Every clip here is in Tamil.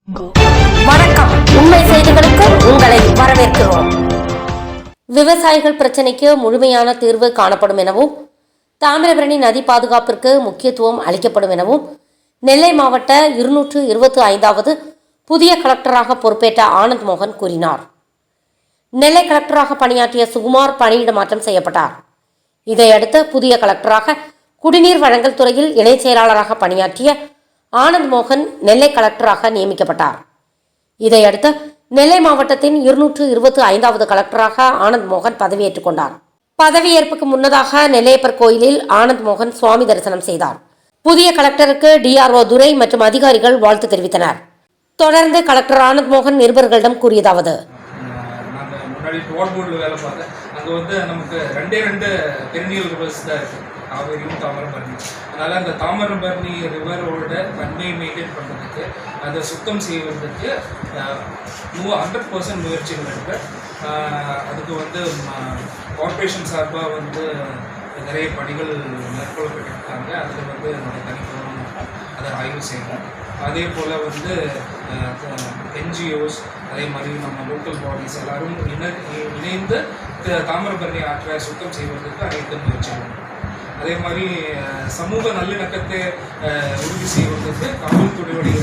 வணக்கம். உண்மை செய்திகளுக்கு உங்களை வரவேற்கிறோம். விவசாயிகள் பிரச்சினைக்கு முழுமையான தீர்வு காணப்படும் எனவும் தாமிரபரணி நதி பாதுகாப்பிற்கு முக்கியத்துவம் அளிக்கப்படும் எனவும் நெல்லை மாவட்ட 225வது புதிய கலெக்டராக பொறுப்பேற்ற ஆனந்த் மோகன் கூறினார். நெல்லை கலெக்டராக பணியாற்றிய சுகுமார் பணியிட மாற்றம் செய்யப்பட்டார். இதையடுத்து புதிய கலெக்டராக குடிநீர் வழங்கல் துறையில் இணை செயலாளராக பணியாற்றிய ஆனந்த் மோகன் நெல்லை கலெக்டராக நியமிக்கப்பட்டார். இதையடுத்து நெல்லை மாவட்டத்தின் 225வது கலெக்டராக ஆனந்த் மோகன் பதவியேற்றுக் கொண்டார். பதவியேற்புக்கு முன்னதாக நெல்லையப்பர் கோயிலில் ஆனந்த் மோகன் சுவாமி தரிசனம் செய்தார். புதிய கலெக்டருக்கு டிஆர்ஓ துரை மற்றும் அதிகாரிகள் வாழ்த்து தெரிவித்தனர். தொடர்ந்து கலெக்டர் ஆனந்த் மோகன் நிருபர்களிடம் கூறியதாவது: நமக்கு ரெண்டு பெருநீர் ரிவர்ஸ் தான் இருக்குது, காவேரியும் தாமிரபரணி. அதனால் அந்த தாமிரபரணி ரிவரோட தன்மையை மெயின்டைன் பண்ணுறதுக்கு, அதை சுத்தம் செய்வதற்கு 100% முயற்சிகள் இருக்குது. அதுக்கு கார்பரேஷன் சார்பாக நிறைய பணிகள் மேற்கொள்ளப்பட்டிருக்காங்க. அதில் என்னோட தனித்துவம் அதை ஆய்வு செய்யணும். அதே போல் என்ஜிஓஸ், அதே மாதிரி நம்ம லோக்கல் பாடிஸ் எல்லாரும் இணைந்து தாமிரபரணி ஆற்றை சுத்தம் செய்வதற்கு அனைத்து முயற்சிகள். அதே மாதிரி சமூக நல்லிணக்கத்தை உறுதி செய்வதற்கு காவல்துறையுடைய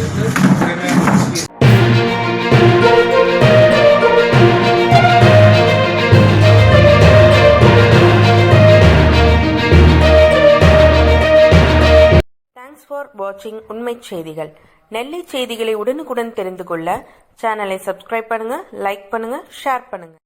தேங்க்ஸ் ஃபார் வாட்சிங் உண்மை செய்திகள். நெல்லை செய்திகளை உடனுக்குடன் தெரிந்து கொள்ள சேனலை சப்ஸ்கிரைப் பண்ணுங்க, லைக் பண்ணுங்க, ஷேர் பண்ணுங்க.